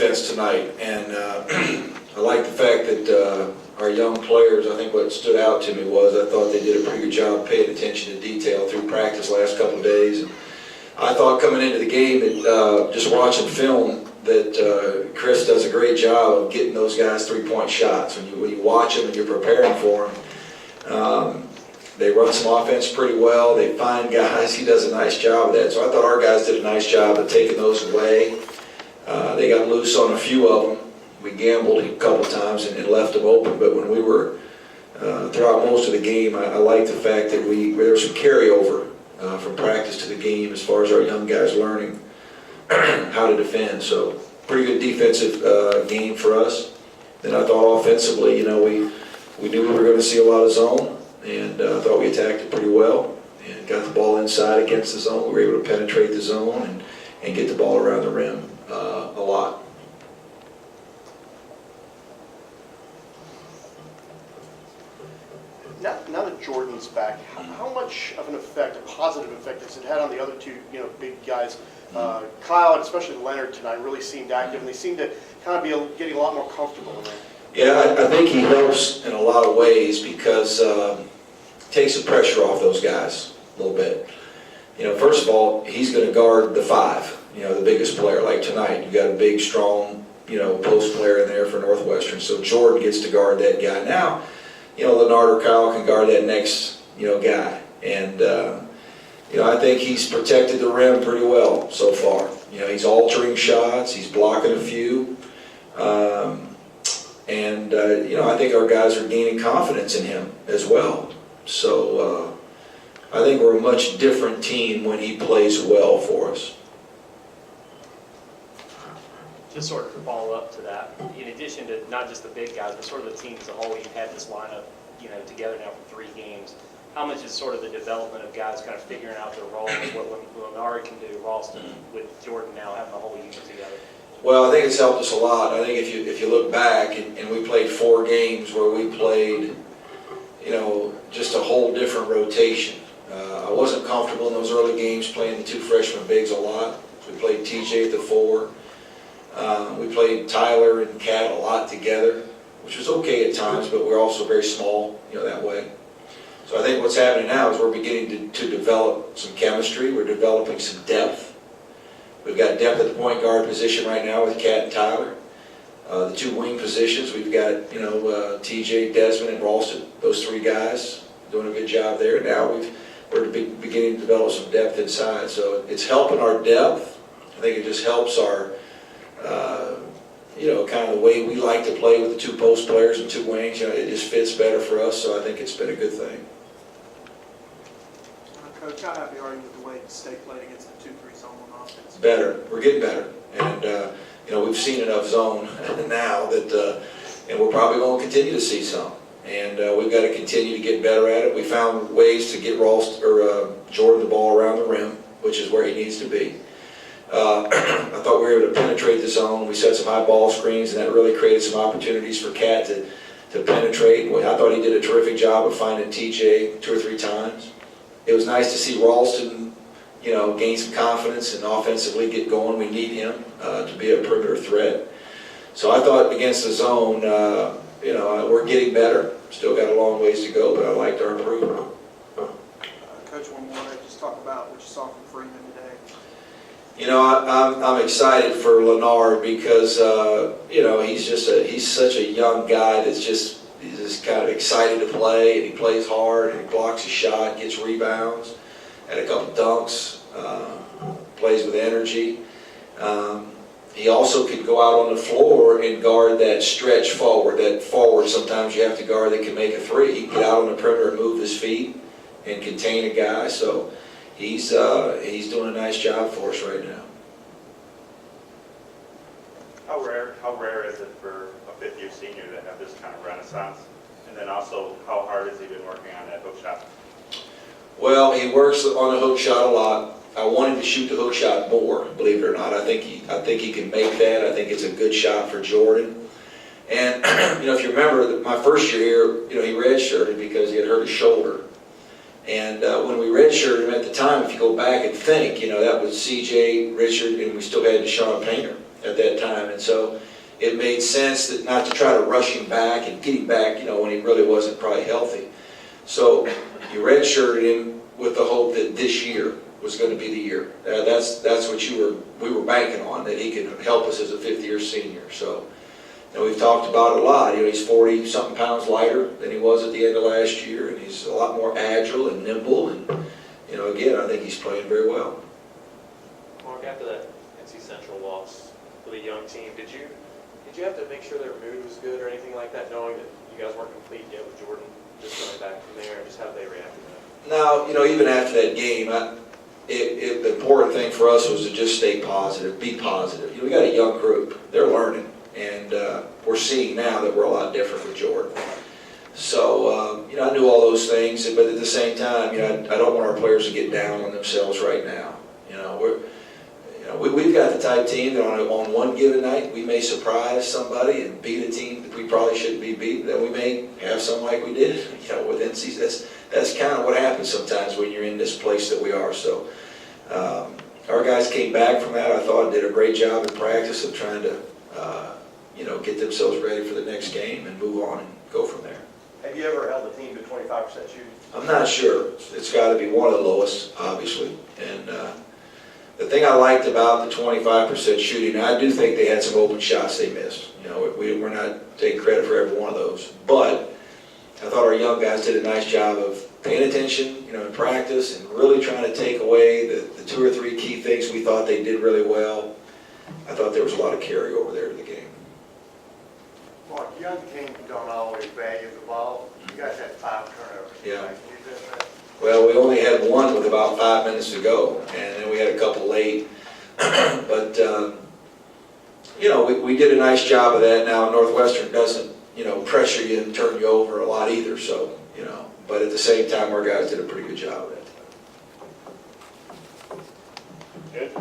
defense tonight, and I like the fact that our young players, I think what stood out to me was I thought they did a pretty good job paying attention to detail through practice last couple of days. And I thought coming into the game that just watching film that Chris does a great job of getting those guys three-point shots. When you watch them and you're preparing for them, they run some offense pretty well. They find guys. He does a nice job of that. So I thought our guys did a nice job of taking those away. They got loose on a few of them. We gambled a couple times and left them open. But when we were throughout most of the game, I liked the fact that there was some carryover from practice to the game as far as our young guys learning how to defend. So pretty good defensive game for us. Then I thought offensively, we knew we were going to see a lot of zone. And I thought we attacked it pretty well and got the ball inside against the zone. We were able to penetrate the zone and get the ball around the rim a lot. Now that Jordan's back, how much of an effect, a positive effect, has it had on the other two, big guys? Kyle and especially Leonard tonight really seemed active, and they seemed to kind of be getting a lot more comfortable in there. Yeah, I think he helps in a lot of ways because takes the pressure off those guys a little bit. First of all, he's going to guard the five, the biggest player. Like tonight, you got a big, strong, post player in there for Northwestern. So Jordan gets to guard that guy. Now, Leonard or Kyle can guard that next, guy. And, I think he's protected the rim pretty well so far. He's altering shots. He's blocking a few. And I think our guys are gaining confidence in him as well. So I think we're a much different team when he plays well for us. Just sort of to follow up to that, in addition to not just the big guys, but sort of the team as a whole, you've had this lineup, together now for 3 games. How much is sort of the development of guys kind of figuring out their roles, what Leonard can do, Ralston, with Jordan now having the whole unit together? Well, I think it's helped us a lot. I think if you look back, and we played 4 games where we played, just a whole different rotation. I wasn't comfortable in those early games playing the 2 freshman bigs a lot. We played TJ at the 4. We played Tyler and Cat a lot together, which was okay at times, but we're also very small, that way. So I think what's happening now is we're beginning to develop some chemistry. We're developing some depth. We've got depth at the point guard position right now with Cat and Tyler. The 2 wing positions, we've got, TJ, Desmond, and Ralston. Those 3 guys doing a good job there. Now we're beginning to develop some depth inside. So it's helping our depth. I think it just helps our, kind of the way we like to play with the 2 post players and 2 wings. It just fits better for us. So I think it's been a good thing. Coach, how happy are you with the way the state played against the 2-3 zone on offense? Better. We're getting better. And, we've seen enough zone now that, and we're probably going to continue to see some. And we've got to continue to get better at it. We found ways to get Jordan the ball around the rim, which is where he needs to be. I thought we were able to penetrate the zone. We set some high ball screens, and that really created some opportunities for Cat to penetrate. I thought he did a terrific job of finding TJ 2 or 3 times. It was nice to see Ralston, gain some confidence and offensively get going. We need him to be a perimeter threat. So I thought against the zone, we're getting better. Still got a long ways to go, but I liked our improvement. Coach, one more. Just talk about what you saw from Freeman today. I'm excited for Leonard because he's such a young guy that's he's just kind of excited to play, and he plays hard, and he blocks a shot, gets rebounds, had a couple dunks, plays with energy. He also could go out on the floor and guard that stretch forward. That forward sometimes you have to guard that can make a 3. He can get out on the perimeter and move his feet and contain a guy. So he's doing a nice job for us right now. How rare is it for a 5th-year senior to have this kind of renaissance? And then also, how hard has he been working on that hook shot? Well, he works on the hook shot a lot. I want him to shoot the hook shot more, believe it or not. I think he can make that. I think it's a good shot for Jordan. And if you remember, my first year here, he redshirted because he had hurt his shoulder. And when we redshirted him at the time, if you go back and think, that was C.J., Richard, and we still had Deshaun Painter. at that time. And so it made sense that not to try to rush him back and get him back, when he really wasn't probably healthy. So you redshirted him with the hope that this year was going to be the year. That's what we were banking on, that he could help us as a fifth-year senior. So we've talked about it a lot. He's 40-something pounds lighter than he was at the end of last year, and he's a lot more agile and nimble. And again, I think he's playing very well. Mark, after that NC Central loss for the young team, did you have to make sure their mood was good or anything like that, knowing that you guys weren't complete yet with Jordan just coming back from there, and just how they reacted to that? Now, even after that game, the important thing for us was to just stay positive, be positive. We got a young group. They're learning, and we're seeing now that we're a lot different with Jordan. So, I knew all those things, but at the same time, I don't want our players to get down on themselves right now. We've got the type team that on one given night, we may surprise somebody and beat a team that we probably shouldn't be beating. Then we may have some like we did, with NCs. That's kind of what happens sometimes when you're in this place that we are. So our guys came back from that. I thought did a great job in practice of trying to, get themselves ready for the next game and move on and go from there. Have you ever held a team to 25% shooting? I'm not sure. It's got to be one of the lowest, obviously. And the thing I liked about the 25% shooting, I do think they had some open shots they missed. We're not taking credit for every one of those. But I thought our young guys did a nice job of paying attention, in practice and really trying to take away the two or three key things we thought they did really well. I thought there was a lot of carryover there to the game. Mark, young teams don't always value the ball. You guys had 5 turnovers. Yeah. Can you address that? Well, we only had one with about 5 minutes to go, and then we had a couple late. But, we did a nice job of that. Now, Northwestern doesn't, pressure you and turn you over a lot either. So, but at the same time, our guys did a pretty good job of that. Good.